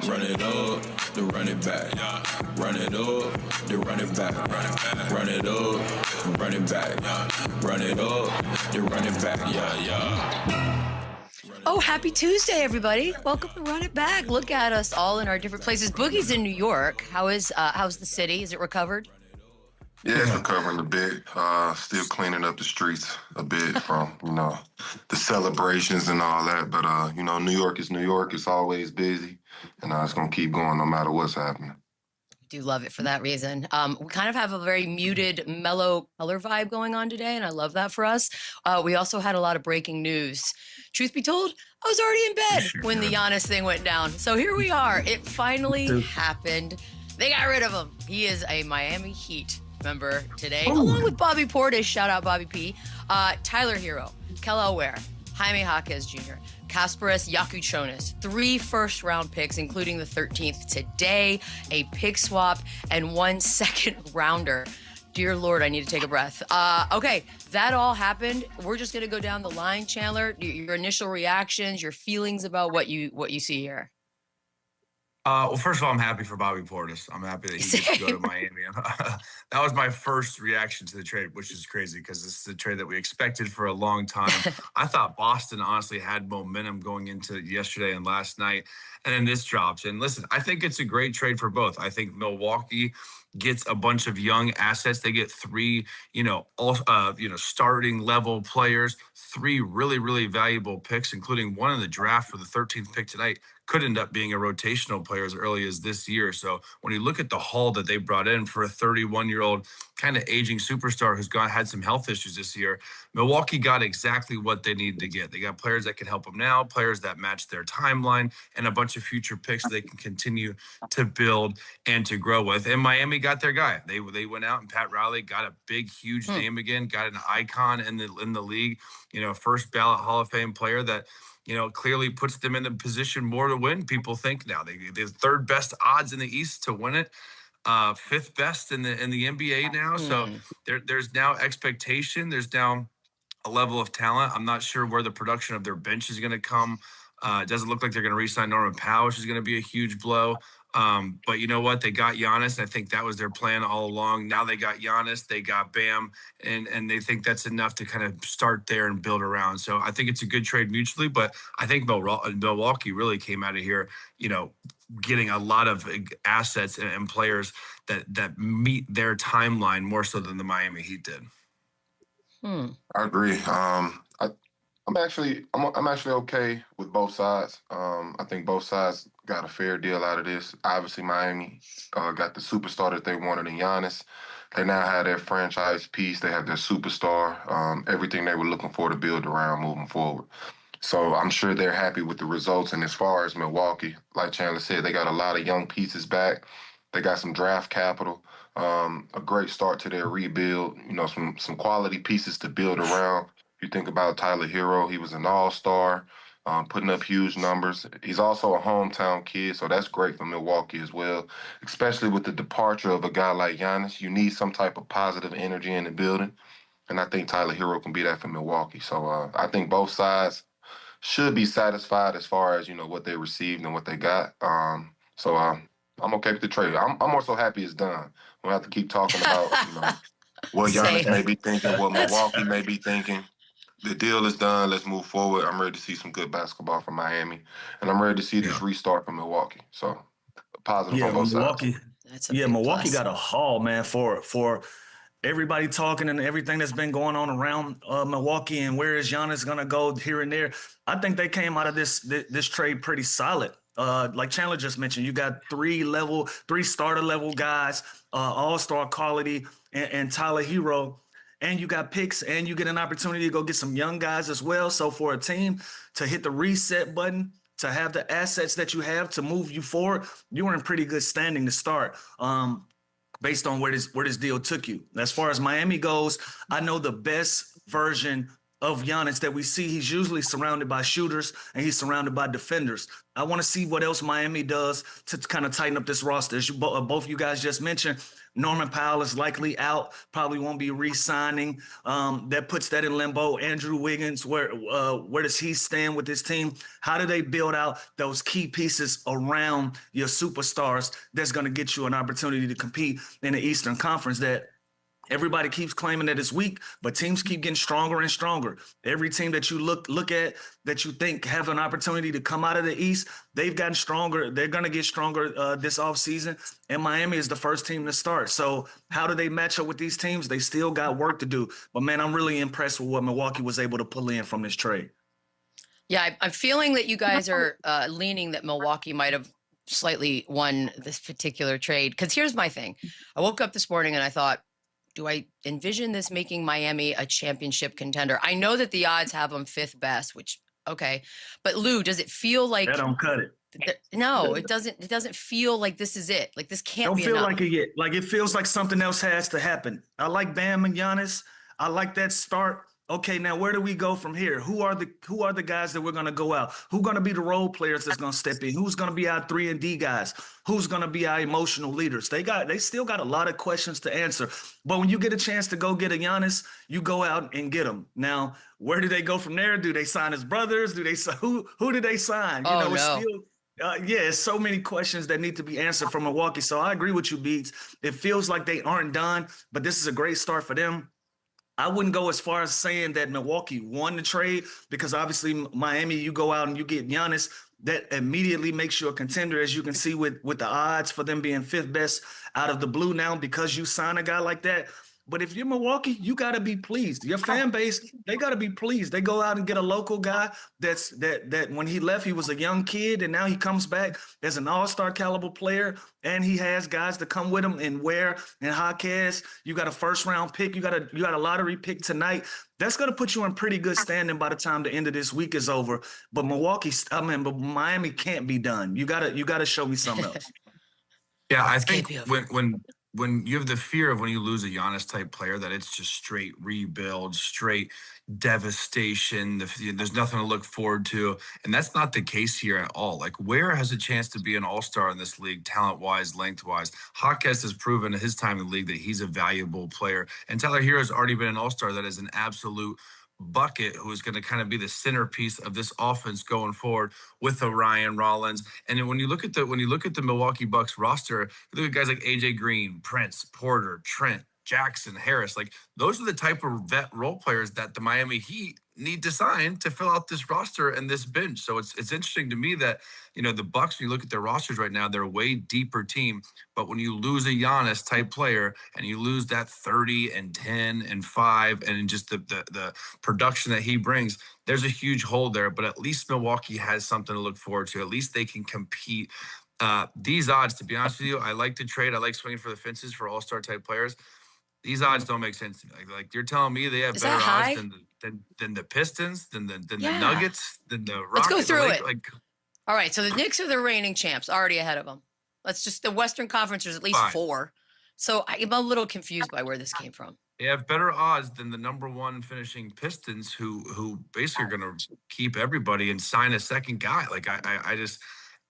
Run it up, then run it back. Run it up, then run it back. Run it up, then run it back. Run it up, then run it back. Oh, happy Tuesday, everybody. Welcome to Run It Back. Look at us all in our different places. Boogie's in New York. How's the city? Is it recovered? Yeah, it's recovering a bit. Still cleaning up the streets a bit from, the celebrations and all that. But, New York is New York. It's always busy. And it's going to keep going no matter what's happening. Do love it for that reason. We kind of have a very muted, mellow color vibe going on today, and I love that for us. We also had a lot of breaking news. Truth be told, I was already in bed when the Giannis thing went down. So here we are. It finally happened. They got rid of him. He is a Miami Heat member today, along with Bobby Portis. Shout out Bobby P. Tyler Hero, Kel'el Ware, Jaime Jaquez Jr., Kasparas Yakuchonis, 3 first-round picks, including the 13th today, a pick swap, and 1 second-rounder. Dear Lord, I need to take a breath. Okay, that all happened. We're just going to go down the line, Chandler. Your initial reactions, your feelings about what you see here. Well, first of all, I'm happy for Bobby Portis. I'm happy that he gets to go to Miami. That was my first reaction to the trade, which is crazy because this is a trade that we expected for a long time. I thought Boston honestly had momentum going into yesterday and last night, and then this drops. And listen, I think it's a great trade for both. I think Milwaukee gets a bunch of young assets. They get 3, starting level players, 3 really, really valuable picks, including one in the draft for the 13th pick tonight. Could end up being a rotational player as early as this year. So when you look at the haul that they brought in for a 31-year-old kind of aging superstar who's had some health issues this year, Milwaukee got exactly what they needed to get. They got players that can help them now, players that match their timeline, and a bunch of future picks that they can continue to build and to grow with. And Miami got their guy. They went out and Pat Riley got a big, huge name again, got an icon in the league, first ballot Hall of Fame player that clearly puts them in the position more to win. People think now they're third best odds in the East to win it, 5th best in the NBA now. So there's now expectation. There's now a level of talent. I'm not sure where the production of their bench is going to come. It doesn't look like they're going to re-sign Norman Powell, which is going to be a huge blow. But you know what? They got Giannis, and I think that was their plan all along. Now they got Giannis, they got Bam, and they think that's enough to kind of start there and build around. So I think it's a good trade mutually, but I think Milwaukee really came out of here, getting a lot of assets and players that meet their timeline more so than the Miami Heat did. I agree. I'm actually okay with both sides. I think both sides got a fair deal out of this. Obviously, Miami got the superstar that they wanted in Giannis. They now have their franchise piece. They have their superstar, everything they were looking for to build around moving forward. So I'm sure they're happy with the results. And as far as Milwaukee, like Chandler said, they got a lot of young pieces back. They got some draft capital, a great start to their rebuild, some quality pieces to build around. You think about Tyler Hero, he was an all-star, putting up huge numbers. He's also a hometown kid, so that's great for Milwaukee as well, especially with the departure of a guy like Giannis. You need some type of positive energy in the building, and I think Tyler Hero can be that for Milwaukee. So I think both sides should be satisfied as far as, what they received and what they got. So I'm okay with the trade. I'm more so happy it's done. We'll have to keep talking about, what Giannis may be thinking, what Milwaukee may be thinking. The deal is done. Let's move forward. I'm ready to see some good basketball from Miami, and I'm ready to see this restart from Milwaukee. So, positive on both Milwaukee. sides. Milwaukee got a haul, man, for everybody talking and everything that's been going on around Milwaukee and where is Giannis gonna go here and there. I think they came out of this trade pretty solid. Like Chandler just mentioned, you got 3 starter level guys, all-star quality, and Tyler Hero. And you got picks, and you get an opportunity to go get some young guys as well. So for a team to hit the reset button, to have the assets that you have to move you forward, you were in pretty good standing to start based on where this deal took you. As far as Miami goes, I know the best version of Giannis that we see, he's usually surrounded by shooters and he's surrounded by defenders. I want to see what else Miami does to kind of tighten up this roster. As both you guys just mentioned, Norman Powell is likely out, probably won't be re-signing. That puts that in limbo. Andrew Wiggins, where does he stand with this team? How do they build out those key pieces around your superstars that's going to get you an opportunity to compete in the Eastern Conference that everybody keeps claiming that it's weak, but teams keep getting stronger and stronger. Every team that you look at that you think have an opportunity to come out of the East, they've gotten stronger. They're going to get stronger this offseason, and Miami is the first team to start. So how do they match up with these teams? They still got work to do. But, man, I'm really impressed with what Milwaukee was able to pull in from this trade. Yeah, I'm feeling that you guys are leaning that Milwaukee might have slightly won this particular trade. Because here's my thing. I woke up this morning and I thought, do I envision this making Miami a championship contender? I know that the odds have them 5th best, which, okay. But Lou, does it feel like that don't cut it? No, it doesn't. It doesn't feel like this is it. Like this can't be enough. Don't feel enough. like it yet. Like it feels like something else has to happen. I like Bam and Giannis. I like that start. Okay, now where do we go from here? Who are the guys that we're going to go out? Who's going to be the role players that's going to step in? Who's going to be our 3-and-D guys? Who's going to be our emotional leaders? They still got a lot of questions to answer. But when you get a chance to go get a Giannis, you go out and get him. Now, where do they go from there? Do they sign his brothers? Do they who do they sign? It's still it's so many questions that need to be answered from Milwaukee. So I agree with you, Beats. It feels like they aren't done, but this is a great start for them. I wouldn't go as far as saying that Milwaukee won the trade because obviously Miami, you go out and you get Giannis, that immediately makes you a contender, as you can see with the odds for them being 5th best out of the blue now because you sign a guy like that. But if you're Milwaukee, you got to be pleased. Your fan base, they got to be pleased. They go out and get a local guy that when he left, he was a young kid, and now he comes back as an all-star caliber player, and he has guys to come with him and Ware and Jaquez. You got a first-round pick. You got a lottery pick tonight. That's going to put you in pretty good standing by the time the end of this week is over. But but Miami can't be done. You got to show me something else. Yeah, I think when you have the fear of when you lose a Giannis type player that it's just straight rebuild, straight devastation. There's nothing to look forward to. And that's not the case here at all. Like Ware has a chance to be an all-star in this league, talent-wise, length-wise. Jaquez has proven in his time in the league that he's a valuable player. And Tyler Hero has already been an all-star that is an absolute bucket who is going to kind of be the centerpiece of this offense going forward with Ryan Rollins. And when you look at the Milwaukee Bucks roster, you look at guys like AJ Green, Prince, Porter, Trent, Jackson, Harris. Like those are the type of vet role players that the Miami Heat need to sign to fill out this roster and this bench. So it's interesting to me that, the Bucks, when you look at their rosters right now, they're a way deeper team. But when you lose a Giannis type player and you lose that 30 and 10 and 5 and just the production that he brings, there's a huge hole there. But at least Milwaukee has something to look forward to. At least they can compete. These odds, to be honest with you, I like the trade. I like swinging for the fences for all-star type players. These odds don't make sense to me. Like you're telling me they have better odds than the Pistons, than the Nuggets, than the Rockets. Let's go through it. All right, so the Knicks are the reigning champs, already ahead of them. The Western Conference is at least 4. So I'm a little confused by where this came from. They have better odds than the number 1 finishing Pistons, who basically are going to keep everybody and sign a second guy. Like I just.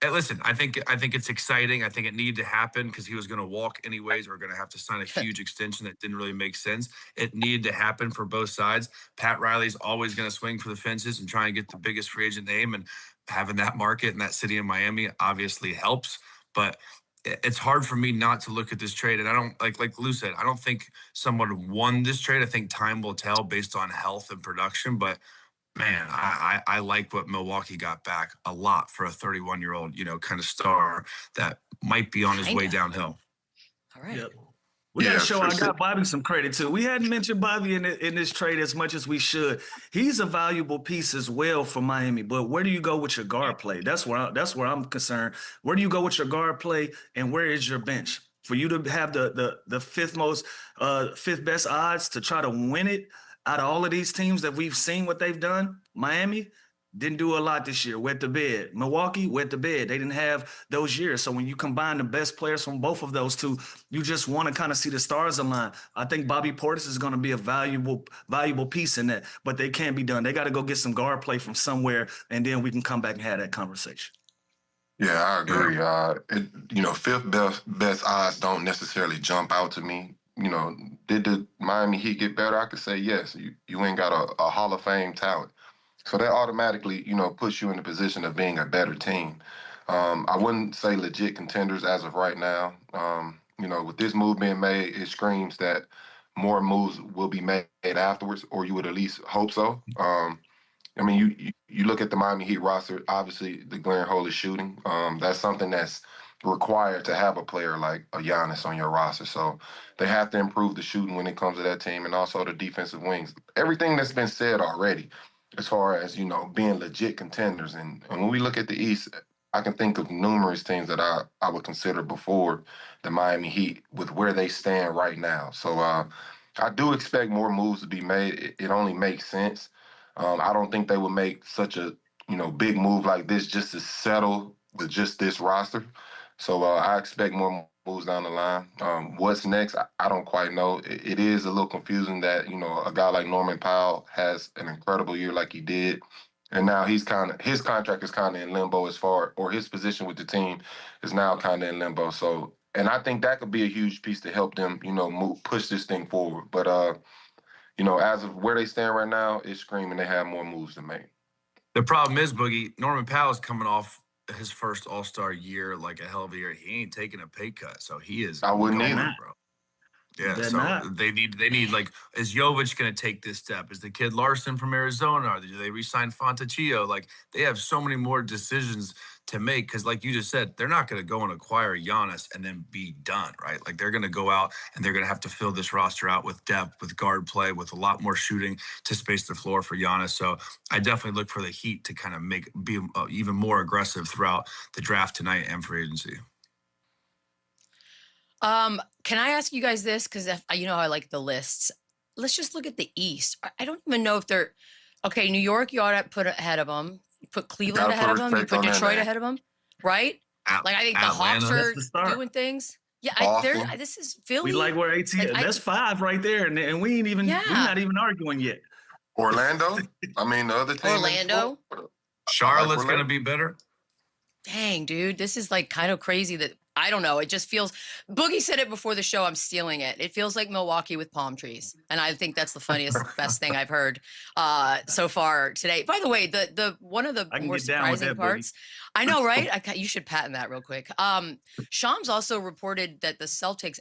Listen, I think it's exciting. I think it needed to happen because he was going to walk anyways, or going to have to sign a huge extension that didn't really make sense. It needed to happen for both sides. Pat Riley's always going to swing for the fences and try and get the biggest free agent name, and having that market in that city of Miami obviously helps. But it's hard for me not to look at this trade. And I don't like Lou said, I don't think someone won this trade. I think time will tell based on health and production. But man, I like what Milwaukee got back a lot for a 31-year-old, kind of star that might be on his way downhill. All right. Yep. We got to show our guy Bobby some credit too. We hadn't mentioned Bobby in this trade as much as we should. He's a valuable piece as well for Miami. But where do you go with your guard play? That's where I'm concerned. Where do you go with your guard play, and where is your bench for you to have the fifth best odds to try to win it? Out of all of these teams that we've seen what they've done, Miami didn't do a lot this year, wet the bed. Milwaukee, wet the bed. They didn't have those years. So when you combine the best players from both of those two, you just want to kind of see the stars align. I think Bobby Portis is going to be a valuable piece in that, but they can't be done. They got to go get some guard play from somewhere, and then we can come back and have that conversation. Yeah, I agree. Fifth best odds don't necessarily jump out to me. Did the Miami Heat get better? I could say yes. You ain't got a Hall of Fame talent. So that automatically, puts you in the position of being a better team. I wouldn't say legit contenders as of right now. With this move being made, it screams that more moves will be made afterwards, or you would at least hope so. I mean, you look at the Miami Heat roster. Obviously, the glaring hole is shooting. That's something that's required to have a player like a Giannis on your roster. So they have to improve the shooting when it comes to that team, and also the defensive wings. Everything that's been said already, as far as being legit contenders. And when we look at the East, I can think of numerous teams that I would consider before the Miami Heat with where they stand right now. So I do expect more moves to be made. It only makes sense. I don't think they would make such a big move like this just to settle with just this roster. So I expect more moves down the line. What's next? I don't quite know. It is a little confusing that a guy like Norman Powell has an incredible year like he did, and now his contract is kind of in limbo or his position with the team is now kind of in limbo. So, and I think that could be a huge piece to help them push this thing forward. But as of where they stand right now, it's screaming they have more moves to make. The problem is, Boogie, Norman Powell's coming off his first All-Star year, like a hell of a year. He ain't taking a pay cut, so he is I wouldn't going, either. bro. Yeah, They're so not. they need like, is Jovic going to take this step? Is the kid Larson from Arizona? Do they re-sign Fontecchio? Like, they have so many more decisions to make because, like you just said, they're not going to go and acquire Giannis and then be done, right? Like, they're going to go out and they're going to have to fill this roster out with depth, with guard play, with a lot more shooting to space the floor for Giannis. So I definitely look for the Heat to kind of be even more aggressive throughout the draft tonight and free agency. Can I ask you guys this? Because you know how I like the lists. Let's just look at the East. I don't even know if they're okay. New York, you ought to put ahead of them. You put Cleveland ahead of them. You put Detroit ahead of them, right? Like I think the Hawks are doing things. Yeah, this is Philly. We like where that's 5 right there, and we ain't even we're not even arguing yet. Orlando. I mean, the other team. Orlando. Charlotte's going to be better. Dang, dude, this is like kind of crazy that I don't know. It just feels. Boogie said it before the show. I'm stealing it. It feels like Milwaukee with palm trees, and I think that's the funniest, best thing I've heard so far today. By the way, the one of the more surprising parts. I know, right? You should patent that real quick. Shams also reported that the Celtics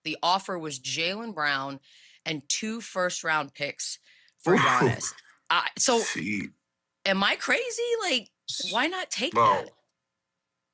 the offer was Jaylen Brown and 2 first-round picks for Giannis. So, am I crazy? Like, why not take that?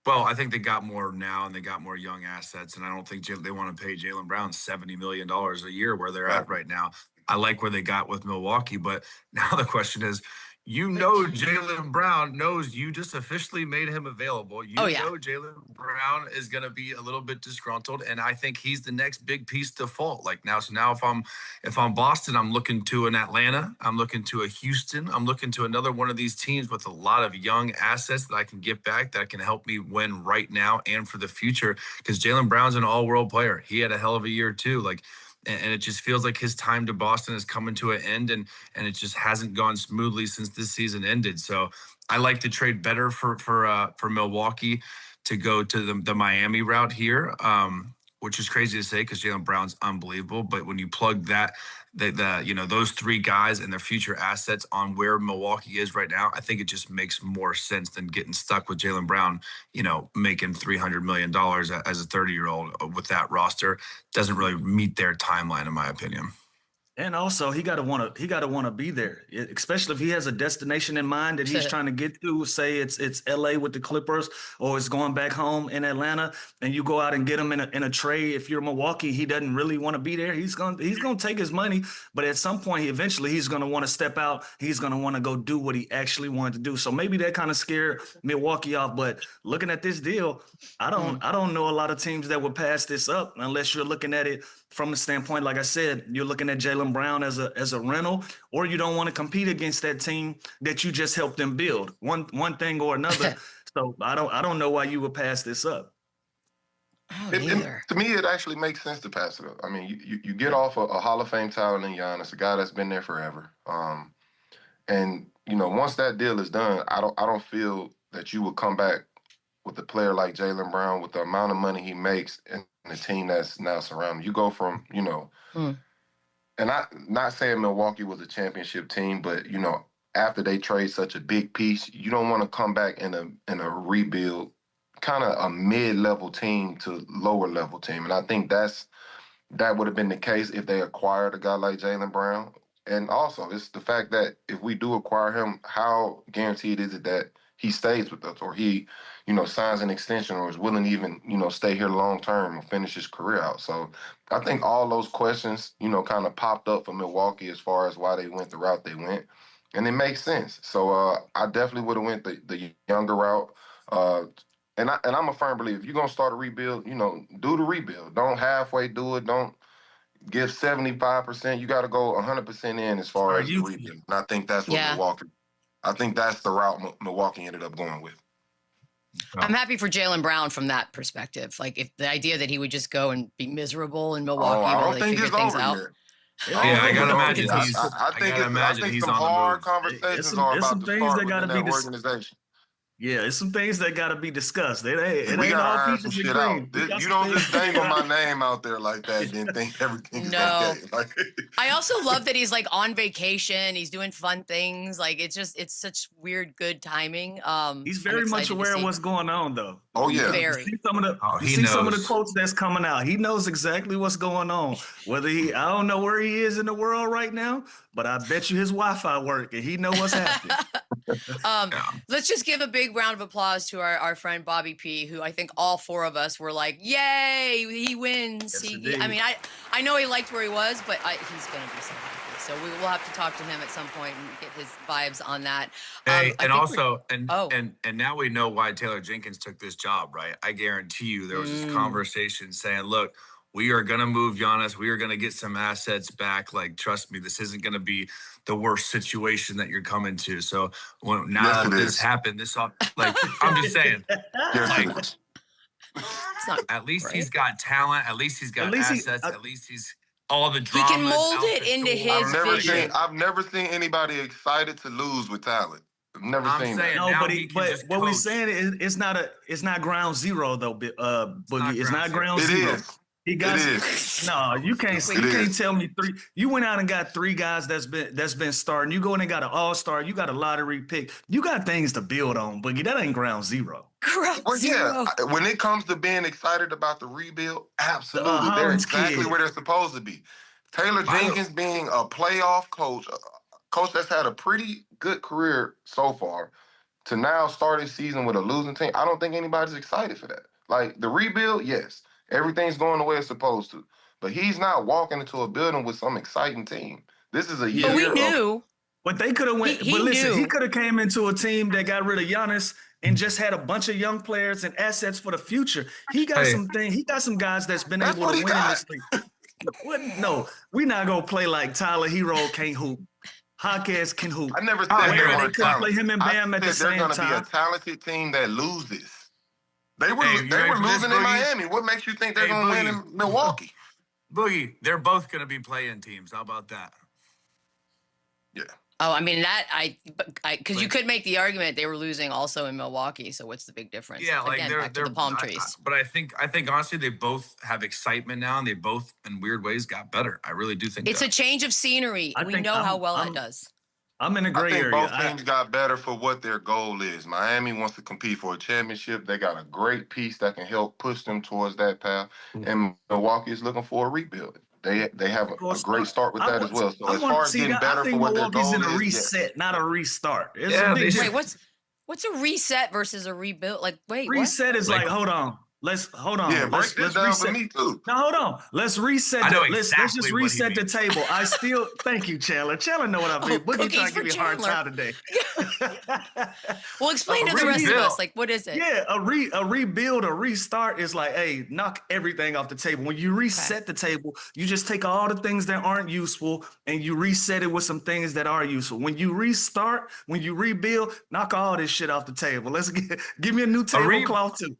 Well, I think they got more now and they got more young assets. And I don't think they want to pay Jaylen Brown $70 million a year where they're at right now. I like where they got with Milwaukee. But now the question is, Jaylen Brown knows you just officially made him available. Know Jaylen Brown is going to be a little bit disgruntled, and I think he's the next big piece to fall. Like now, if I'm Boston, I'm looking to an Atlanta, I'm looking to a Houston, I'm looking to another one of these teams with a lot of young assets that I can get back that can help me win right now and for the future. Because Jaylen Brown's an all-world player. He had a hell of a year too. And it just feels like his time to Boston is coming to an end, and it just hasn't gone smoothly since this season ended. So I like to trade better for Milwaukee to go to the Miami route here, which is crazy to say because Jaylen Brown's unbelievable. But when you plug those 3 guys and their future assets on where Milwaukee is right now, I think it just makes more sense than getting stuck with Jaylen Brown, making $300 million as a 30-year-old with that roster. Doesn't really meet their timeline, in my opinion. And also, he gotta want to be there, especially if he has a destination in mind that he's trying to get to. Say it's LA with the Clippers, or it's going back home in Atlanta, and you go out and get him in a trade. If you're Milwaukee, he doesn't really want to be there. He's gonna take his money, but at some point, eventually, he's gonna want to step out. He's gonna want to go do what he actually wanted to do. So maybe that kind of scared Milwaukee off. But looking at this deal, I don't know a lot of teams that would pass this up unless you're looking at it from the standpoint, like I said, you're looking at Jaylen Brown as a rental, or you don't want to compete against that team that you just helped them build. One thing or another. So I don't know why you would pass this up. To me, it actually makes sense to pass it up. I mean, you get off a Hall of Fame talent in Giannis, a guy that's been there forever. And once that deal is done, I don't feel that you would come back with a player like Jaylen Brown, with the amount of money he makes and the team that's now surrounding, you go from, and I not saying Milwaukee was a championship team, but after they trade such a big piece, you don't want to come back in a rebuild, kind of a mid-level team to lower level team. And I think that would have been the case if they acquired a guy like Jaylen Brown. And also, it's the fact that if we do acquire him, how guaranteed is it that he stays with us, or he, signs an extension, or is willing to even, stay here long term or finish his career out? So I think all those questions, kind of popped up for Milwaukee as far as why they went the route they went, and it makes sense. So I definitely would have went the younger route. And I'm a firm believer, if you're gonna start a rebuild, do the rebuild. Don't halfway do it. Don't give 75%. You got to go 100% in as far as the rebuild. And I think that's what Milwaukee. I think that's the route Milwaukee ended up going with. I'm happy for Jaylen Brown from that perspective. Like, if the idea that he would just go and be miserable in Milwaukee while they figure things out. I gotta imagine I think he's some on the hard move. conversations are about to start within that organization. Yeah, it's some things that got to be discussed. It we ain't gotta all iron peaches some and shit out. cream. You don't just dangle my name out there like that and think everything is okay. I also love that he's like on vacation. He's doing fun things. Like, it's such weird, good timing. He's very much aware of what's going on, though. Oh yeah, very. You see some of the quotes that's coming out. He knows exactly what's going on. I don't know where he is in the world right now, but I bet you his Wi-Fi work and he know what's happening. Let's just give a big round of applause to our friend Bobby P, who I think all four of us were like, yay, he wins. Yes, I mean, I know he liked where he was, but he's going to be so happy. So we will have to talk to him at some point and get his vibes on that. Hey, and now we know why Taylor Jenkins took this job, right? I guarantee you there was this conversation saying, look, we are going to move Giannis. We are going to get some assets back. Like, trust me, this isn't going to be the worst situation that you're coming to. So now that this happened, I'm just saying, at least he's got talent. At least he's got assets. At least he's all the drama. He can mold it into his vision. I've never seen anybody excited to lose with talent. I've never seen that. No, but what we're saying is it's not ground zero though, Boogie. It's not ground zero. It is. He got no. You can't tell me three. You went out and got three guys that's been starting. You go in and got an all-star. You got a lottery pick. You got things to build on, Boogie. That ain't ground zero. Zero. Yeah. When it comes to being excited about the rebuild, absolutely, they're exactly where they're supposed to be. Taylor Jenkins being a playoff coach, a coach that's had a pretty good career so far, to now start his season with a losing team. I don't think anybody's excited for that. Like, the rebuild, yes. Everything's going the way it's supposed to. But he's not walking into a building with some exciting team. This is a year. But we knew. But they could have went. But listen, he could have came into a team that got rid of Giannis and just had a bunch of young players and assets for the future. He got He got some guys that's been able to win in this league. No, we not gonna play like Tyler Hero can't hoop. Hawkins can hoop. I never said they could play him and Bam at the same time. They're gonna be a talented team that loses. They were losing in Miami. What makes you think they're going to win in Milwaukee? Boogie, they're both going to be playing teams. How about that? Yeah. Oh, I mean, because you could make the argument they were losing also in Milwaukee. So what's the big difference? Yeah, like again, back to the palm trees. But I think honestly, they both have excitement now, and they both, in weird ways, got better. I really do think it's a change of scenery. We know how well that does. I'm in a gray area. Both teams got better for what their goal is. Miami wants to compete for a championship. They got a great piece that can help push them towards that path. And Milwaukee is looking for a rebuild. They have a great start with that as well. So as far as getting better for what their goal is, a reset, not a restart. Wait, what's a reset versus a rebuild? Like, wait, reset is like, hold on. Let's Yeah, break this down for me too. Now hold on. Let's reset. Let's just reset the table. I still thank you, Chandler. Chandler know what I mean. Boogie trying to give me a hard time today. Well, explain to the rest of us. Like, what is it? Yeah, a rebuild, a restart is like, hey, knock everything off the table. When you reset the table, you just take all the things that aren't useful and you reset it with some things that are useful. When you restart, when you rebuild, knock all this shit off the table. Let's give me a new tablecloth too.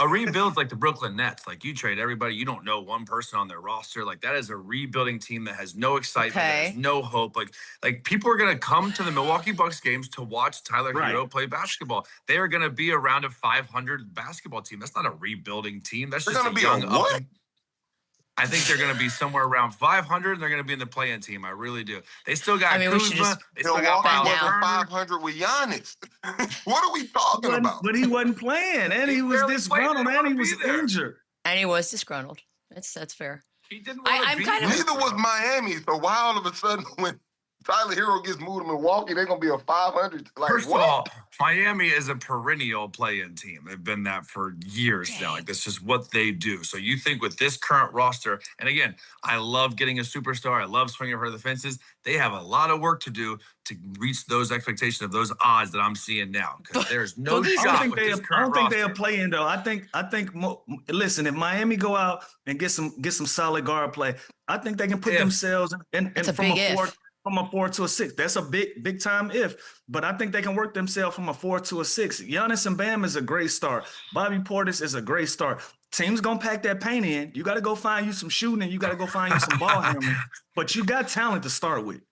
A rebuild's like the Brooklyn Nets. Like, you trade everybody, you don't know one person on their roster. Like, that is a rebuilding team that has no excitement, that has no hope. Like people are gonna come to the Milwaukee Bucks games to watch Tyler Hero play basketball. They are gonna be around a 500 basketball team. That's not a rebuilding team. That's just a young up. I think they're going to be somewhere around 500, and they're going to be in the play-in team. I really do. They still got Kuzma. They still got Milwaukee wasn't 500 with Giannis. What are we talking about? But he wasn't playing, and he was disgruntled, and he was injured. And he was disgruntled. That's fair. He didn't want to be there. Neither was Miami. So why all of a sudden when Tyler Hero gets moved to Milwaukee, they're going to be a 500? Like, First of all, Miami is a perennial play-in team. They've been that for years now. Like, this is what they do. So you think with this current roster, and again, I love getting a superstar. I love swinging for the fences. They have a lot of work to do to reach those expectations of those odds that I'm seeing now. Because there's no shot. I don't think they'll play in though. I think. Listen, if Miami go out and get some solid guard play, I think they can put themselves in from a 4 to a 6. That's a big time if. But I think they can work themselves from a 4 to a 6. Giannis and Bam is a great start. Bobby Portis is a great start. Team's gonna pack that paint in. You got to go find you some shooting, and you got to go find you some ball handling. But you got talent to start with.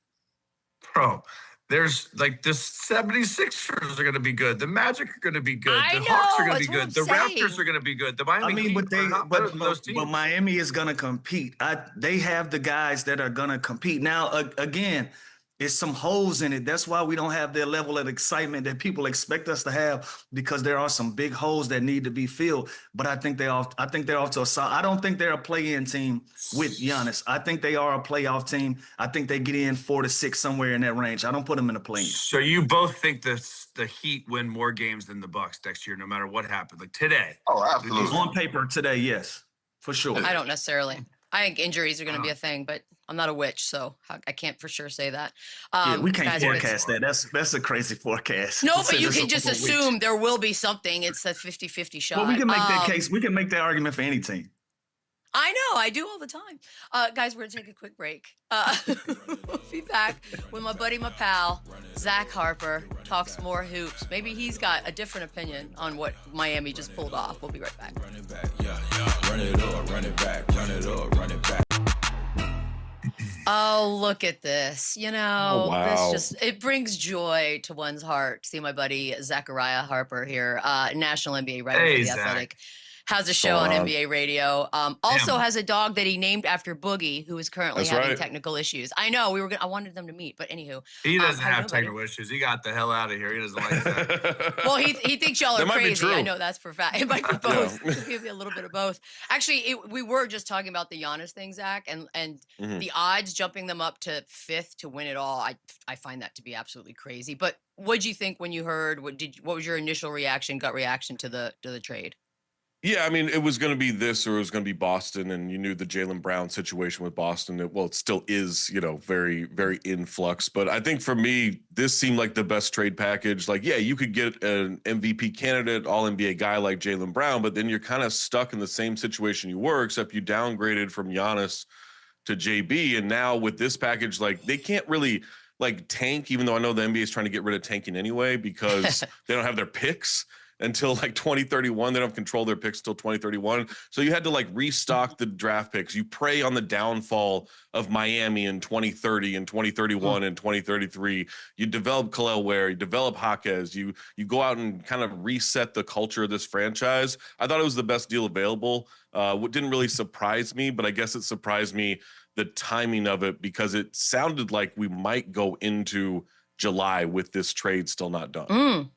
Bro, there's like the 76ers are going to be good. The Magic are going to be good. The Hawks are going to be good. The Raptors are going to be good. The Miami Heat are not better than those teams. But Miami is going to compete. They have the guys that are going to compete. Now, again, it's some holes in it. That's why we don't have the level of excitement that people expect us to have, because there are some big holes that need to be filled. But I think they're off to a solid. I don't think they're a play-in team with Giannis. I think they are a playoff team. I think they get in 4 to 6 somewhere in that range. I don't put them in a play-in. So you both think the Heat win more games than the Bucks next year, no matter what happens, like today? Oh, absolutely. On paper today, yes, for sure. I don't necessarily. I think injuries are going to be a thing, but I'm not a witch, so I can't for sure say that. We can't forecast that. That's a crazy forecast. No, but you can just assume there will be something. It's that 50-50 shot. Well, we can make that case. We can make that argument for any team. I know. I do all the time. Guys, we're going to take a quick break. We'll be back with my buddy, my pal, Zach Harper, talks more hoops. Maybe he's got a different opinion on what Miami just pulled off. We'll be right back. Run it back, run it up, run it back, run it up, run it back. Oh, look at this. This it brings joy to one's heart to see my buddy Zachariah Harper here, national NBA writer for The Athletic. Has a show on NBA radio. Also has a dog that he named after Boogie, who is currently having technical issues. I know I wanted them to meet, but anhew. He doesn't have technical issues. He got the hell out of here. He doesn't like that. Well, he thinks y'all are crazy. I know that's for fact. It might be both. It could be a little bit of both. Actually, we were just talking about the Giannis thing, Zach, and the odds jumping them up to 5th to win it all. I find that to be absolutely crazy. But what'd you think when you heard? What was your initial gut reaction to the trade? Yeah, I mean, it was going to be this or it was going to be Boston, and you knew the Jaylen Brown situation with Boston. It still is, very, very in flux. But I think for me, this seemed like the best trade package. Like, yeah, you could get an MVP candidate, all-NBA guy like Jaylen Brown, but then you're kind of stuck in the same situation you were, except you downgraded from Giannis to JB. And now with this package, like, they can't really tank, even though I know the NBA is trying to get rid of tanking anyway because they don't have their picks until 2031. They don't control their picks until 2031. So you had to restock the draft picks. You prey on the downfall of Miami in 2030 and 2031 and 2033. You develop Khalil Ware, you develop Jaquez. You go out and kind of reset the culture of this franchise. I thought it was the best deal available. What didn't really surprise me, but I guess it surprised me the timing of it, because it sounded like we might go into July with this trade still not done.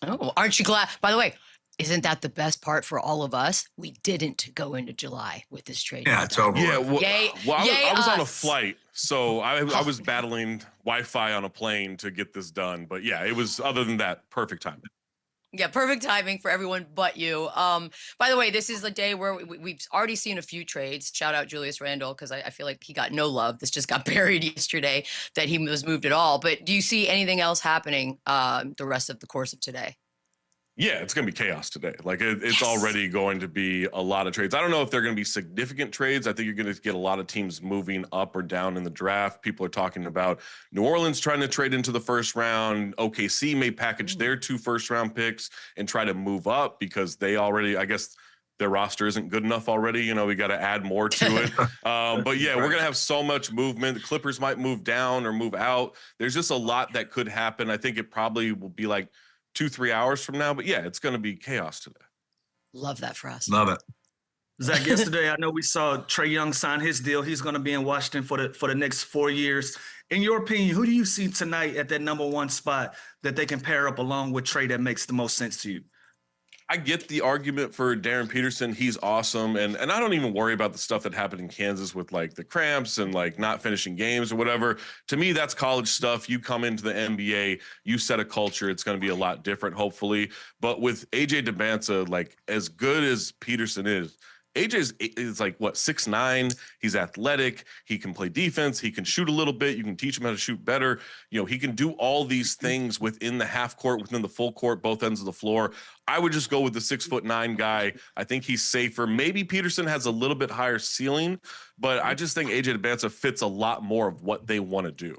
Oh, aren't you glad? By the way, isn't that the best part for all of us? We didn't go into July with this trade. Yeah, it's over. Yeah, I was on a flight, so I was battling Wi-Fi on a plane to get this done. But yeah, it was, other than that, perfect timing. Yeah, perfect timing for everyone but you. By the way, this is the day where we've already seen a few trades. Shout out Julius Randle, because I feel like he got no love. This just got buried yesterday that he was moved at all. But do you see anything else happening the rest of the course of today? Yeah, it's going to be chaos today. Like it's already going to be a lot of trades. I don't know if they're going to be significant trades. I think you're going to get a lot of teams moving up or down in the draft. People are talking about New Orleans trying to trade into the first round. OKC may package their 2 first-round picks and try to move up because they already, I guess, their roster isn't good enough already. You know, we got to add more to it. But yeah, we're going to have so much movement. The Clippers might move down or move out. There's just a lot that could happen. I think it probably will be like 2-3 hours from now. But yeah, it's going to be chaos today. Love that for us. Love it. Zach, yesterday I know we saw Trae Young sign his deal. He's going to be in Washington for the next 4 years. In your opinion, who do you see tonight at that number 1 spot that they can pair up along with Trae that makes the most sense to you? I get the argument for Darren Peterson. He's awesome. And I don't even worry about the stuff that happened in Kansas with like the cramps and like not finishing games or whatever. To me, that's college stuff. You come into the NBA, you set a culture. It's going to be a lot different, hopefully. But with AJ Debance, like as good as Peterson is, AJ is like, what, 6'9". He's athletic. He can play defense. He can shoot a little bit. You can teach him how to shoot better. You know, he can do all these things within the half court, within the full court, both ends of the floor. I would just go with the 6'9" guy. I think he's safer. Maybe Peterson has a little bit higher ceiling, but I just think AJ Debance fits a lot more of what they want to do.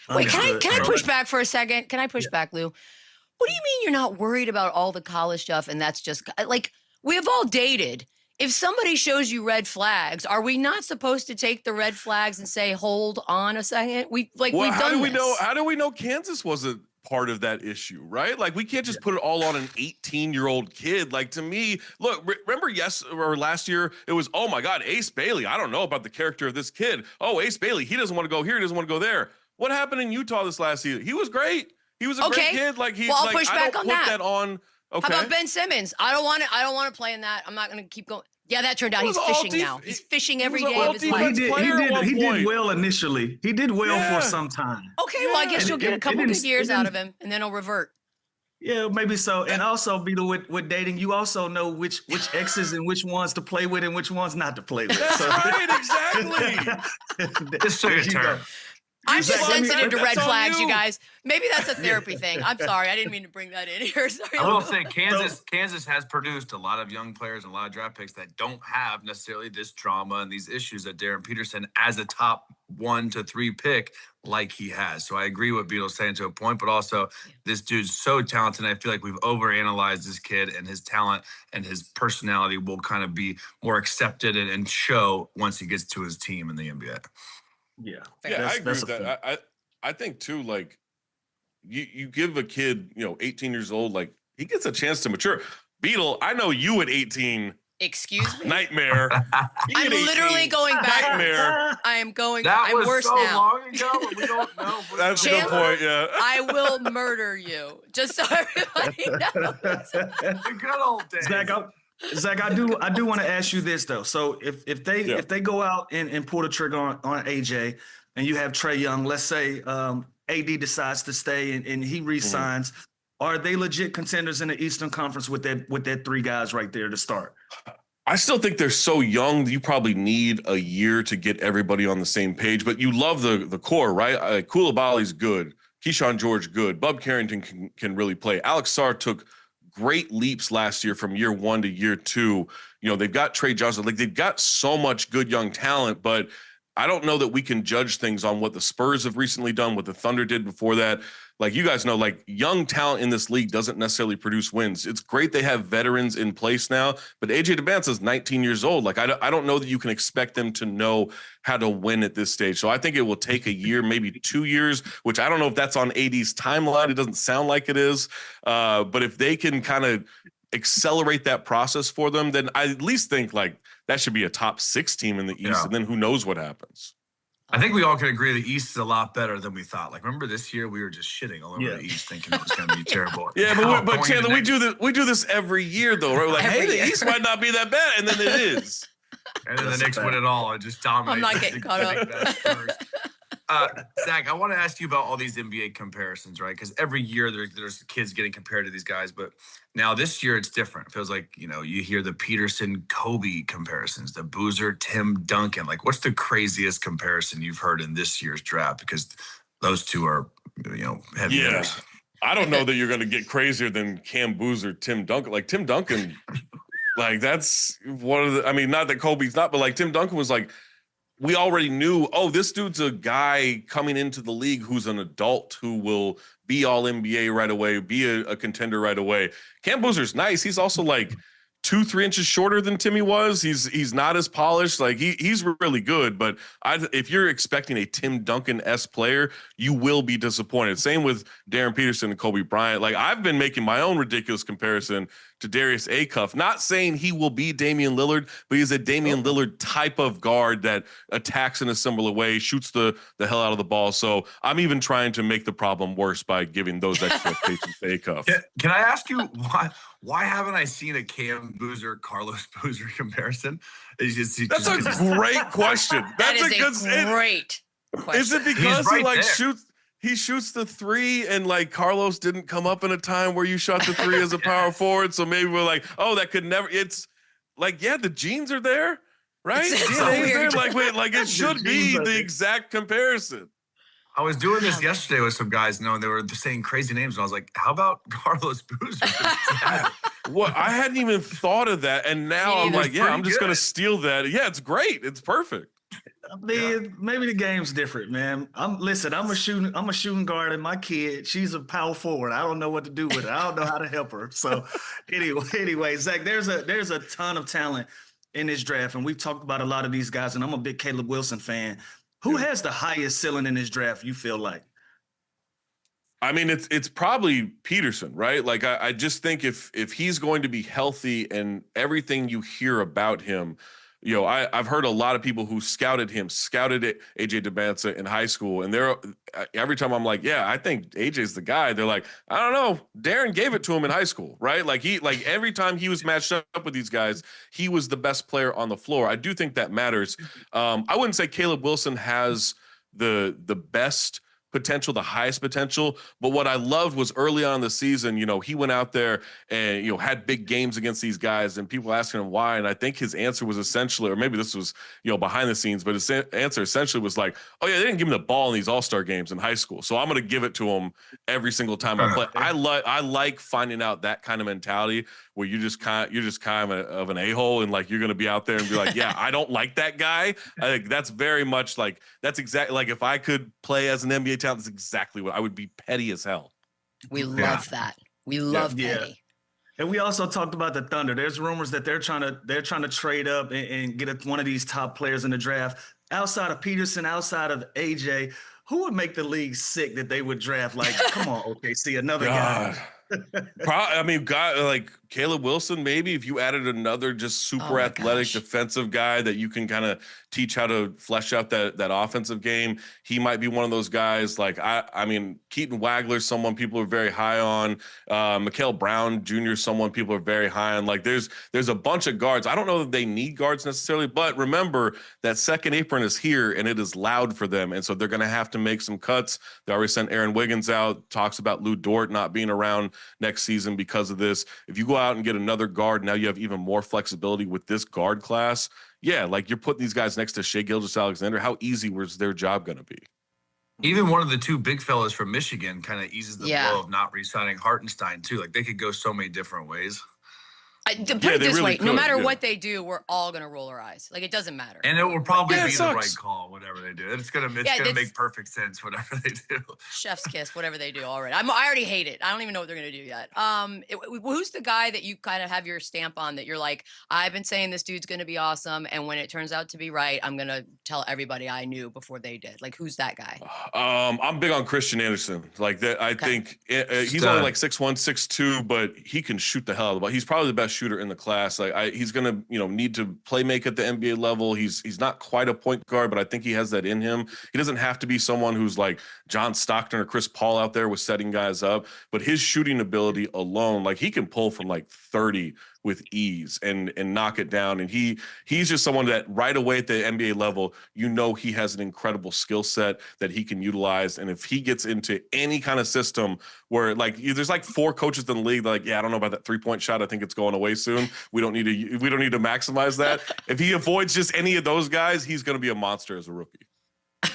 Wait, can I push back for a second? Can I push back, Lou? What do you mean you're not worried about all the college stuff and that's just like we have all dated? If somebody shows you red flags, are we not supposed to take the red flags and say, "Hold on a second"? We've done this. How do we know Kansas wasn't part of that issue, right? Like we can't just put it all on an 18-year-old kid. Like to me, look, remember last year it was, oh my God, Ace Bailey. I don't know about the character of this kid. Oh, Ace Bailey, he doesn't want to go here, he doesn't want to go there. What happened in Utah this last season? He was great. He was a great kid. Like I'll push back on that. Okay. How about Ben Simmons? I don't want to play in that. I'm not going to keep going. Yeah, that turned out he's fishing now. He's fishing every day of his life. He did well initially. He did well for some time. Okay, well, I guess you'll get a couple good years out of him, and then he'll revert. Yeah, maybe so. And also, Beadle, with dating, you also know which exes and which ones to play with and which ones not to play with. That's right, exactly. Just took a turn. I'm just sensitive to red flags, you guys. Maybe that's a therapy thing. I'm sorry. I didn't mean to bring that in here. Sorry. I will say Kansas has produced a lot of young players and a lot of draft picks that don't have necessarily this trauma and these issues that Darren Peterson as a top 1 to 3 pick like he has. So I agree with Beadle saying to a point, but also this dude's so talented. And I feel like we've overanalyzed this kid, and his talent and his personality will kind of be more accepted and show once he gets to his team in the NBA. Yeah, I agree with that. I think too, like you give a kid, 18 years old, like he gets a chance to mature. Beadle, I know you at 18. Excuse me? Nightmare. I'm literally going back. Nightmare. I am going. That I'm was worse so now. long ago. We don't know. That's a good point. Yeah. I will murder you. Just so everybody knows. The good old days. Zach, I do want to ask you this though. So if they go out and pull the trigger on AJ, and you have Trae Young, let's say AD decides to stay and he re-signs, are they legit contenders in the Eastern Conference with that 3 guys right there to start? I still think they're so young. You probably need a year to get everybody on the same page. But you love the core, right? Koulibaly's good. Keyshawn George good. Bub Carrington can really play. Alex Sarr took great leaps last year from year 1 to year 2. They've got Trae Johnson. Like they've got so much good young talent, but I don't know that we can judge things on what the Spurs have recently done, what the Thunder did before that. Like you guys know, like young talent in this league doesn't necessarily produce wins. It's great they have veterans in place now, but AJ Debance is 19 years old. Like I don't know that you can expect them to know how to win at this stage. So I think it will take a year, maybe 2 years, which I don't know if that's on AD's timeline. It doesn't sound like it is. But if they can kind of accelerate that process for them, then I at least think like that should be a top 6 team in the East. And then who knows what happens. I think we all can agree the East is a lot better than we thought. Like, remember this year we were just shitting all over the East, thinking it was going to be terrible. Yeah, but Chandler, we do this every year, though, right? We're like, hey, the East might not be that bad, and then it is. And then the Knicks win it all and just dominate. I'm not getting caught up. Zach, I want to ask you about all these NBA comparisons, right? Because every year there's kids getting compared to these guys, but now this year it's different. It feels like, you hear the Peterson Kobe comparisons, the Boozer Tim Duncan. Like, what's the craziest comparison you've heard in this year's draft? Because those two are, heavy hitters. I don't know that you're going to get crazier than Cam Boozer, Tim Duncan. Like Tim Duncan, like that's one of the. I mean, not that Kobe's not, but like Tim Duncan was like, we already knew. Oh, this dude's a guy coming into the league who's an adult who will be all NBA right away, be a contender right away. Cam Boozer's nice. He's also like 2-3 inches shorter than Timmy was. He's not as polished. Like he's really good. But if you're expecting a Tim Duncan-esque player, you will be disappointed. Same with Darren Peterson and Kobe Bryant. Like I've been making my own ridiculous comparison to Darius Acuff. Not saying he will be Damian Lillard, but he's a Damian Lillard type of guard that attacks in a similar way, shoots the hell out of the ball. So I'm even trying to make the problem worse by giving those expectations to Acuff. Can I ask you why haven't I seen a Cam Boozer, Carlos Boozer comparison? That's a great question. That's a great question. Is it because right he like there. shoots? He shoots the three, and like Carlos didn't come up in a time where you shot the three as a power forward. So maybe we're like, oh, that could never. It's like, yeah, the genes are there, right? It's DNA is weird. there. Like, wait, like it should be the exact comparison. I was doing this yesterday with some guys, knowing they were saying crazy names, and I was like, "How about Carlos Boozer?" Well, I hadn't even thought of that, and now I'm like, yeah, I'm just gonna steal that. Yeah, it's great. It's perfect. I mean, maybe the game's different, man. I'm a shooting guard, and my kid, she's a power forward. I don't know what to do with her. I don't know how to help her. So anyway, Zach, there's a ton of talent in this draft, and we've talked about a lot of these guys, and I'm a big Caleb Wilson fan. Who has the highest ceiling in this draft, you feel like? I mean, it's probably Peterson, right? Like I just think if he's going to be healthy and everything you hear about him, you know, I've heard a lot of people who scouted AJ Demancia in high school, and they're every time I'm like, yeah, I think AJ's the guy. They're like, I don't know, Darren gave it to him in high school, right? Like every time he was matched up with these guys, he was the best player on the floor. I do think that matters. I wouldn't say Caleb Wilson has the best potential, the highest potential. But what I loved was early on in the season, you know, he went out there and, you know, had big games against these guys, and people asking him why. And I think his answer was essentially, or maybe this was, you know, behind the scenes, but his answer essentially was like, oh yeah, they didn't give him the ball in these all-star games in high school, so I'm going to give it to him every single time I play. I like finding out that kind of mentality where you're just kind of an a-hole, and like, you're going to be out there and be like, yeah, I don't like that guy. I think that's very much like, that's exactly like, if I could play as an NBA talent, that's exactly what I would be. Petty as hell. We love that. We love petty. Yeah. And we also talked about the Thunder. There's rumors that they're trying to trade up and get one of these top players in the draft. Outside of Peterson, outside of AJ, who would make the league sick that they would draft? Like, come on, OKC, another guy. I mean, like Caleb Wilson, maybe if you added another just super athletic defensive guy that you can kind of teach how to flesh out that offensive game, he might be one of those guys. Like I mean, Keaton Wagler, someone people are very high on. Mikal Brown Jr., someone people are very high on. Like there's a bunch of guards. I don't know that they need guards necessarily, but remember that second apron is here and it is loud for them, and so they're going to have to make some cuts. They already sent Aaron Wiggins out. Talks about Lou Dort not being around next season because of this. If you go out and get another guard, now you have even more flexibility with this guard class. Yeah, like you're putting these guys next to Shai Gilgeous-Alexander. How easy was their job going to be? Even one of the two big fellas from Michigan kind of eases the blow of not re-signing Hartenstein too. Like they could go so many different ways. Put it this way, no matter what they do, we're all going to roll our eyes. Like, it doesn't matter. And it will probably be the right call, whatever they do. It's gonna make perfect sense, whatever they do. Chef's kiss, whatever they do already. I already hate it. I don't even know what they're going to do yet. Who's the guy that you kind of have your stamp on that you're like, I've been saying this dude's going to be awesome, and when it turns out to be right, I'm going to tell everybody I knew before they did. Like, who's that guy? I'm big on Christian Anderson. Like that, I think he's only like 6'1", 6'2", but he can shoot the hell out of the ball. He's probably the best shooter in the class. Like he's gonna, need to play make at the NBA level. He's not quite a point guard, but I think he has that in him. He doesn't have to be someone who's like John Stockton or Chris Paul out there with setting guys up, but his shooting ability alone, like he can pull from like 30 with ease and knock it down. And he's just someone that right away at the NBA level, he has an incredible skill set that he can utilize. And if he gets into any kind of system where there's like 4 coaches in the league, like, yeah, I don't know about that 3-point shot. I think it's going away soon. We don't need to maximize that. If he avoids just any of those guys, he's going to be a monster as a rookie.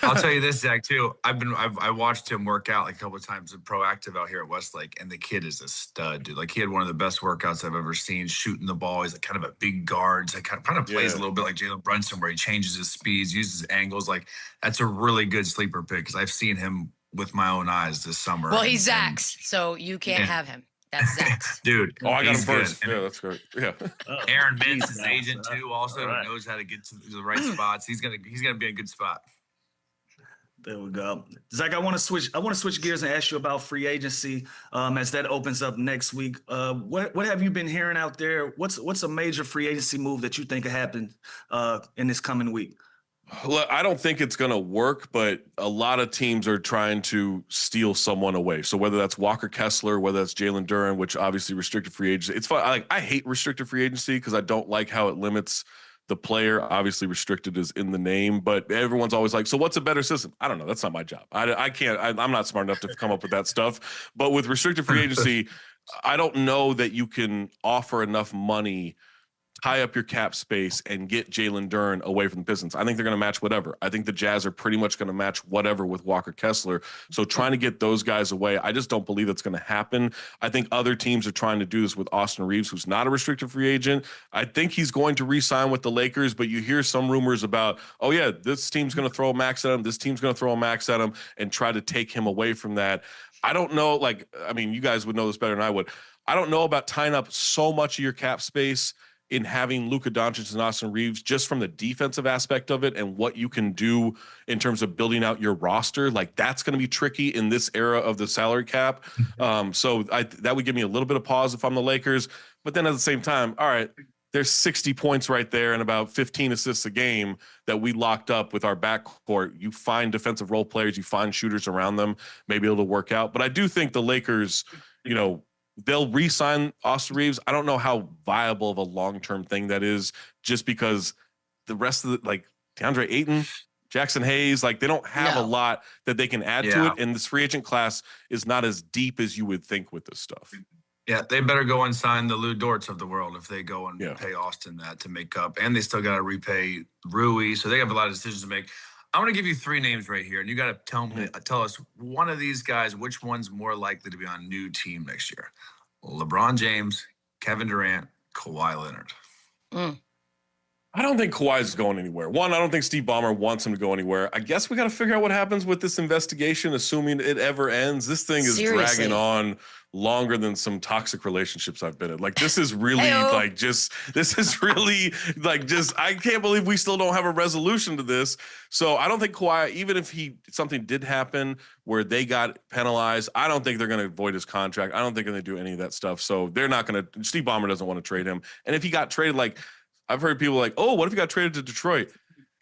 I'll tell you this, Zach, too. I watched him work out like a couple of times in Proactive out here at Westlake, and the kid is a stud, dude. Like he had one of the best workouts I've ever seen shooting the ball. He's like kind of a big guard. So kind of plays a little bit like Jalen Brunson, where he changes his speeds, uses angles. Like that's a really good sleeper pick because I've seen him with my own eyes this summer. Well, he's Zach's, so you can't have him. That's Zach's. Dude. Oh, I got him first. Good. Yeah, that's great. Yeah. Aaron Mintz is agent too, also who knows how to get to the right spots. He's gonna be in a good spot. There we go. Zach, I want to switch gears and ask you about free agency as that opens up next week. What have you been hearing out there? What's a major free agency move that you think could happen in this coming week? Look, I don't think it's going to work, but a lot of teams are trying to steal someone away. So whether that's Walker Kessler, whether that's Jalen Duren, which obviously restricted free agency. It's fun. I hate restricted free agency because I don't like how it limits the player. Obviously restricted is in the name, but everyone's always like, so what's a better system? I don't know. That's not my job. I can't, I'm not smart enough to come up with that stuff. But with restricted free agency, I don't know that you can offer enough money, tie up your cap space, and get Jalen Duren away from the Pistons. I think they're going to match whatever. I think the Jazz are pretty much going to match whatever with Walker Kessler. So trying to get those guys away, I just don't believe that's going to happen. I think other teams are trying to do this with Austin Reeves, who's not a restricted free agent. I think he's going to re-sign with the Lakers, but you hear some rumors about, oh yeah, this team's going to throw a max at him, this team's going to throw a max at him, and try to take him away from that. I don't know, you guys would know this better than I would. I don't know about tying up so much of your cap space in having Luka Doncic and Austin Reeves just from the defensive aspect of it and what you can do in terms of building out your roster. Like that's going to be tricky in this era of the salary cap. So that would give me a little bit of pause if I'm the Lakers. But then at the same time, all right, there's 60 points right there and about 15 assists a game that we locked up with our backcourt. You find defensive role players, you find shooters around them, maybe it'll work out. But I do think the Lakers, they'll re-sign Austin Reeves. I don't know how viable of a long-term thing that is, just because the rest of DeAndre Ayton, Jackson Hayes, they don't have a lot that they can add to it. And this free agent class is not as deep as you would think with this stuff. Yeah, they better go and sign the Lou Dorts of the world if they go and pay Austin that to make up. And they still got to repay Rui. So they have a lot of decisions to make. I'm going to give you 3 names right here, and you got to tell us one of these guys, which one's more likely to be on a new team next year. LeBron James, Kevin Durant, Kawhi Leonard. I don't think Kawhi's going anywhere. One, I don't think Steve Ballmer wants him to go anywhere. I guess we got to figure out what happens with this investigation, assuming it ever ends. This thing is dragging on longer than some toxic relationships I've been in. This is really I can't believe we still don't have a resolution to this. So I don't think Kawhi, even if something did happen where they got penalized, I don't think they're going to void his contract. I don't think they're going to do any of that stuff. So they're not going to, Steve Ballmer doesn't want to trade him. And if he got traded, I've heard people what if he got traded to Detroit?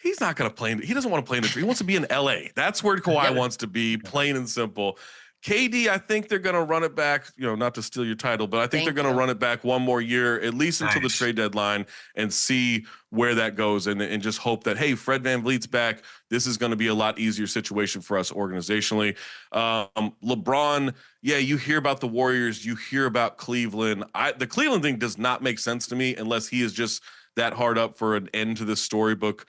He's not going to play. He doesn't want to play in Detroit. He wants to be in LA. That's where Kawhi wants to be, plain and simple. KD, I think they're going to run it back, not to steal your title, but I think they're going to run it back one more year, at least until the trade deadline, and see where that goes, and just hope that, hey, Fred VanVleet's back. This is going to be a lot easier situation for us organizationally. LeBron, you hear about the Warriors, you hear about Cleveland. The Cleveland thing does not make sense to me unless he is just that hard up for an end to this storybook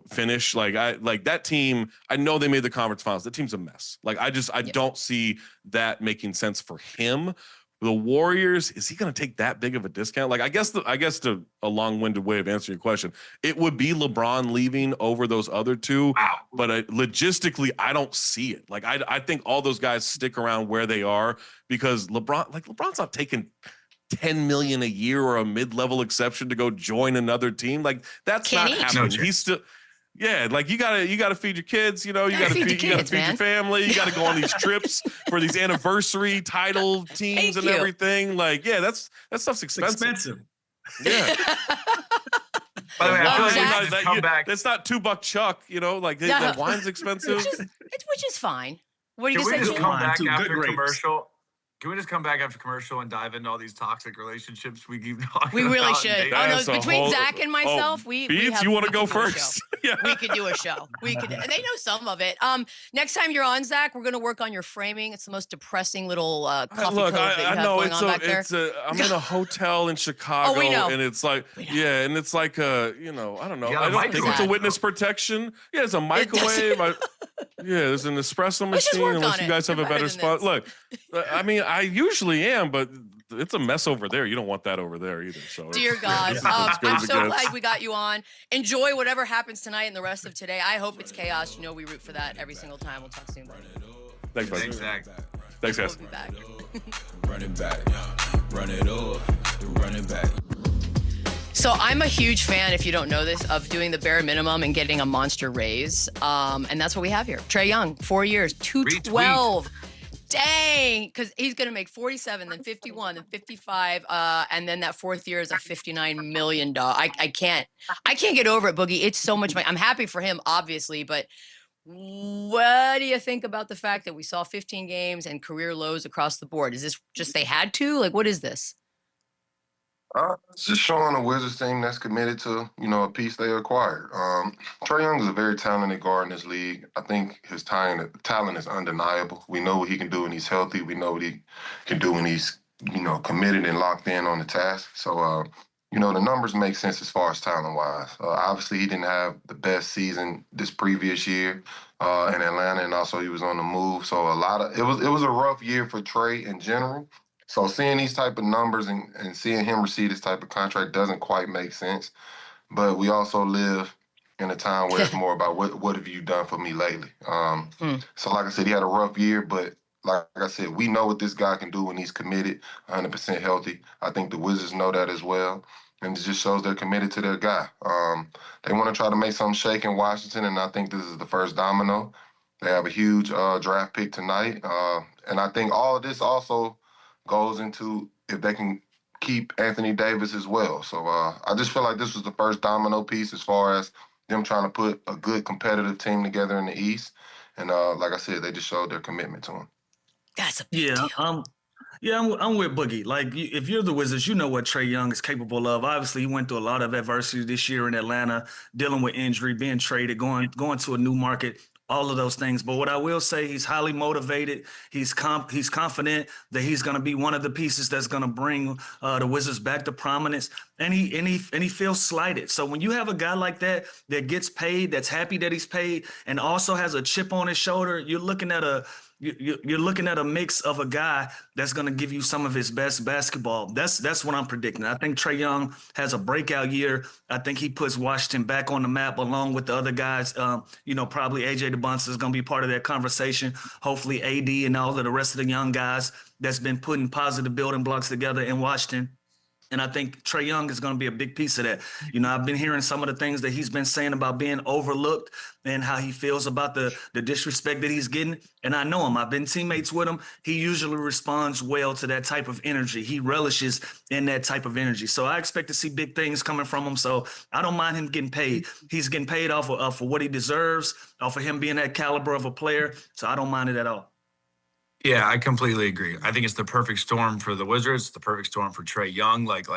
finish. That team, I know they made the conference finals. That team's a mess. I don't see that making sense for him. The Warriors, is he going to take that big of a discount? I guess a long-winded way of answering your question, it would be LeBron leaving over those other two. Wow. But logistically, I don't see it. I think all those guys stick around where they are because LeBron's not taking $10 million a year or a mid-level exception to go join another team. That's not happening. He's still, you gotta feed your kids. You gotta feed your family. You gotta go on these trips for these anniversary title teams and everything. That stuff's expensive. Yeah. By the way, I feel like back. It's not $2 Chuck. The wine's expensive, which is fine. What do you say? Just come back after commercial? Can we just come back after commercial and dive into all these toxic relationships we keep talking about? We really should. Between Zach and myself, we Beats, have you want to go first? we could do a show. We could, and they know some of it. Next time you're on, Zach, we're going to work on your framing. It's the most depressing little coffee Look, code that you I have know going on back there. I'm in a hotel in Chicago, we know. and it's like, yeah, and it's like I don't know. I don't think it's a witness protection. Yeah, it's a microwave. There's an espresso machine. Unless you guys have a better spot. Look, I mean, I usually am, but it's a mess over there. You don't want that over there either. So, dear God, I'm so glad we got you on. Enjoy whatever happens tonight and the rest of today. I hope it's chaos. You know, we root for that every single time. We'll talk soon, buddy. Thanks, buddy. Thanks, Zach. Thanks, guys. We'll be back. Run it back, run it up, run it back. So I'm a huge fan, if you don't know this, of doing the bare minimum and getting a monster raise. And that's what we have here. Trae Young, 4 years, 212. Dang, because he's going to make 47, then 51, then 55, and then that fourth year is a $59 million. I can't get over it, Boogie. It's so much money. I'm happy for him, obviously, but what do you think about the fact that we saw 15 games and career lows across the board? Is this just they had to? Like, what is this? It's just showing a Wizards team that's committed to, a piece they acquired. Trae Young is a very talented guard in this league. I think his talent is undeniable. We know what he can do when he's healthy. We know what he can do when he's, committed and locked in on the task. So, the numbers make sense as far as talent-wise. Obviously, he didn't have the best season this previous year in Atlanta, and also he was on the move. So it was a rough year for Trae in general. So seeing these type of numbers and seeing him receive this type of contract doesn't quite make sense. But we also live in a time where it's more about what have you done for me lately. So like I said, he had a rough year, but like I said, we know what this guy can do when he's committed, 100% healthy. I think the Wizards know that as well. And it just shows they're committed to their guy. They want to try to make something shake in Washington, and I think this is the first domino. They have a huge draft pick tonight. And I think all of this also goes into if they can keep Anthony Davis as well. So I just feel like this was the first domino piece as far as them trying to put a good competitive team together in the East. And like I said, they just showed their commitment to him. That's a big deal. I'm with Boogie. Like, if you're the Wizards, you know what Trae Young is capable of. Obviously, he went through a lot of adversity this year in Atlanta, dealing with injury, being traded, going to a new market, all of those things. But what I will say, he's highly motivated. He's confident that he's going to be one of the pieces that's going to bring the Wizards back to prominence. And he feels slighted. So when you have a guy like that gets paid, that's happy that he's paid, and also has a chip on his shoulder, you're looking at a mix of a guy that's going to give you some of his best basketball. That's what I'm predicting. I think Trae Young has a breakout year. I think he puts Washington back on the map along with the other guys. Probably AJ DeBonsa is going to be part of that conversation. Hopefully AD and all of the rest of the young guys that's been putting positive building blocks together in Washington. And I think Trae Young is going to be a big piece of that. I've been hearing some of the things that he's been saying about being overlooked and how he feels about the disrespect that he's getting. And I know him. I've been teammates with him. He usually responds well to that type of energy. He relishes in that type of energy. So I expect to see big things coming from him. So I don't mind him getting paid. He's getting paid off for what he deserves, off of him being that caliber of a player. So I don't mind it at all. Yeah, I completely agree. I think it's the perfect storm for the Wizards, the perfect storm for Trae Young. Like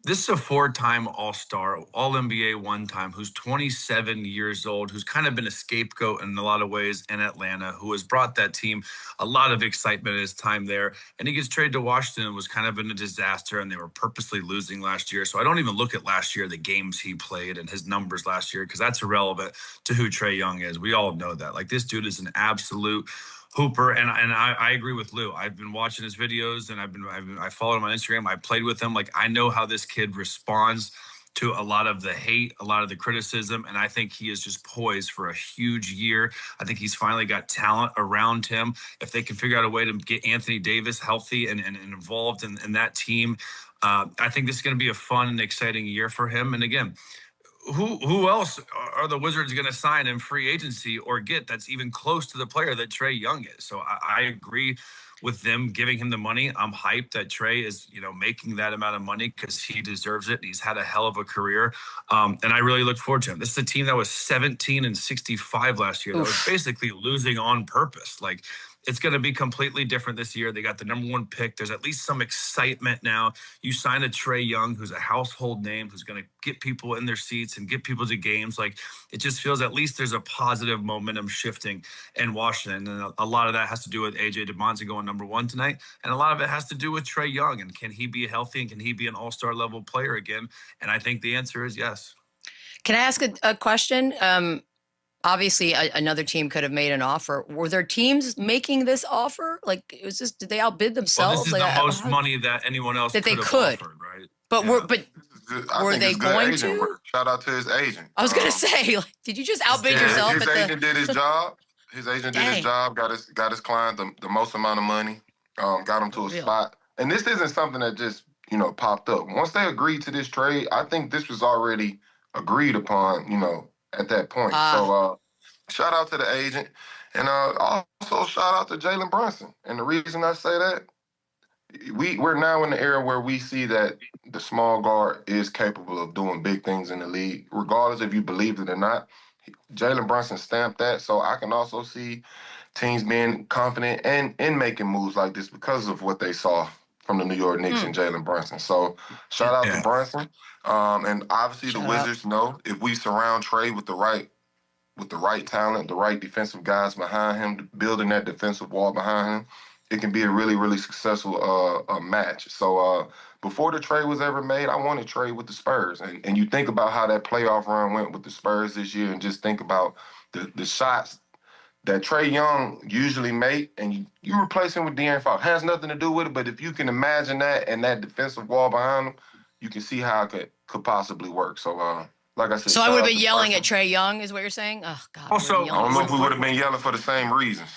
this is a 4-time All-Star, All-NBA one time, who's 27 years old, who's kind of been a scapegoat in a lot of ways in Atlanta, who has brought that team a lot of excitement in his time there. And he gets traded to Washington and was kind of in a disaster, and they were purposely losing last year. So I don't even look at last year, the games he played and his numbers last year, because that's irrelevant to who Trae Young is. We all know that. Like, this dude is an absolute hooper, and I agree with Lou. I've been watching his videos, and I followed him on Instagram. I played with him. Like, I know how this kid responds to a lot of the hate, a lot of the criticism, and I think he is just poised for a huge year. I think he's finally got talent around him. If they can figure out a way to get Anthony Davis healthy and involved in that team, I think this is going to be a fun and exciting year for him. And again, who else are the Wizards going to sign in free agency or get that's even close to the player that Trae Young is? So I agree with them giving him the money. I'm hyped that Trae is, making that amount of money because he deserves it. He's had a hell of a career. And I really look forward to him. This is a team that was 17-65 last year. That was basically losing on purpose. Like, It's going to be completely different this year. They got the number 1 pick. There's at least some excitement now. You sign a Trae Young, who's a household name, who's going to get people in their seats and get people to games. Like, it just feels at least there's a positive momentum shifting in Washington. And a lot of that has to do with AJ DeMonte going number 1 tonight. And a lot of it has to do with Trae Young. And can he be healthy, and can he be an all-star level player again? And I think the answer is yes. Can I ask a question? Obviously, another team could have made an offer. Were there teams making this offer? Like, it was just, did they outbid themselves? Well, this is like, the most money that anyone else that they could could. Offered, right? But I were think they it's good going agent to? work. Shout out to his agent. I was gonna say, like, did you just outbid yourself? His agent did his job. His agent did his Dang. job. Got his client the most amount of money. Got him to a spot. And this isn't something that just popped up. Once they agreed to this trade, I think this was already agreed upon. At that point. So shout out to the agent, and also shout out to Jaylen Brunson. And the reason I say that, we're now in the era where we see that the small guard is capable of doing big things in the league, regardless if you believe it or not. Jaylen Brunson stamped that, so I can also see teams being confident and in making moves like this because of what they saw from the New York Knicks and Jaylen Brunson. So shout out to Brunson. And obviously the Wizards know if we surround Trae with the right talent, the right defensive guys behind him, building that defensive wall behind him, it can be a really, really successful match. So before the trade was ever made, I wanted Trae with the Spurs. And you think about how that playoff run went with the Spurs this year, and just think about the shots that Trae Young usually make, and you replace him with De'Aaron Fox. Has nothing to do with it, but if you can imagine that and that defensive wall behind him, you can see how it could possibly work. So, like I said, so I would have been yelling at Trae Young, is what you're saying? Oh God. Also, I don't know if we would have been yelling for the same reasons.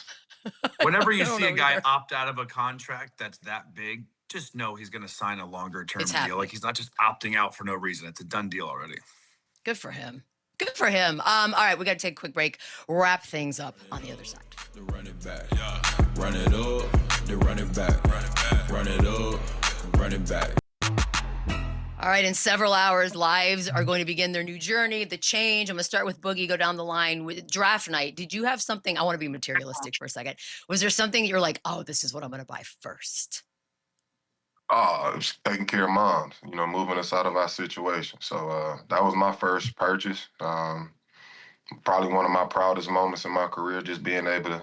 Whenever you see a guy opt out of a contract that's that big, just know he's going to sign a longer term deal. Like, he's not just opting out for no reason. It's a done deal already. Good for him. Good for him. All right, we got to take a quick break. Wrap things up on the other side. The running back, run it up. The running back, run it up. Run it back. All right, in several hours, lives are going to begin their new journey, the change. I'm going to start with Boogie, go down the line with draft night. Did you have something? I want to be materialistic for a second. Was there something you're like, oh, this is what I'm going to buy first? Taking care of moms, moving us out of our situation. So that was my first purchase. Probably one of my proudest moments in my career, just being able to,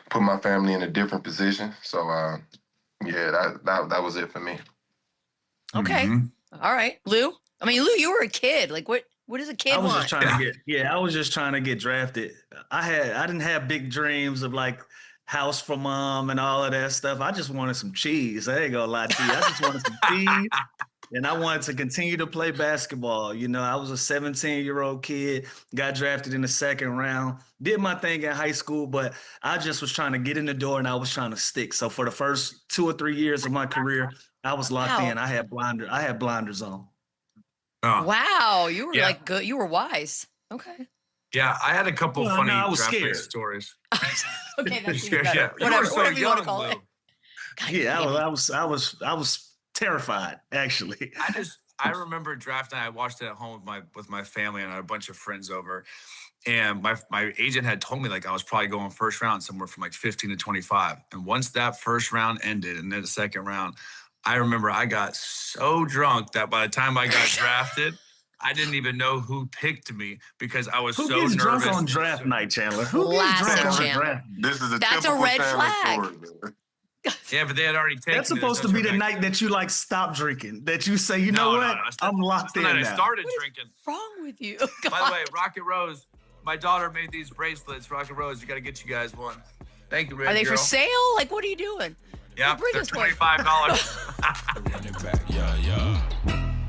put my family in a different position. So, that was it for me. Okay. All right. Lou? I mean, Lou, you were a kid. Like, what does a kid want? I was just trying to get drafted. I didn't have big dreams of like house for mom and all of that stuff. I just wanted some cheese. I ain't gonna lie to you. I just wanted some cheese, and I wanted to continue to play basketball. I was a 17-year-old kid, got drafted in the second round, did my thing in high school, but I just was trying to get in the door and I was trying to stick. So for the first 2 or 3 years of my career, I was locked in. I had blinders on. Oh. Wow, you were like good. You were wise. Okay. Yeah, I had a couple funny draft night stories. Okay, that's even better. Yeah. Whatever you want to call it. God, I was terrified, actually. I remember draft night. I watched it at home with my family, and I had a bunch of friends over. And my agent had told me like I was probably going first round somewhere from like 15 to 25. And once that first round ended, and then the second round, I remember I got so drunk that by the time I got drafted, I didn't even know who picked me because I was so nervous. Who gets drunk on draft night, Chandler? That's a red flag. Story, yeah, but they had already taken. That's supposed to be the night that you like stop drinking. That you say, you know what? I'm locked in now. I started drinking. What's wrong with you? By the way, Rocket Rose, my daughter made these bracelets. Rocket Rose, you got to get you guys one. Thank you, Red Are they girl. for sale? Like, what are you doing? Yeah, they're $25. Running back, yeah.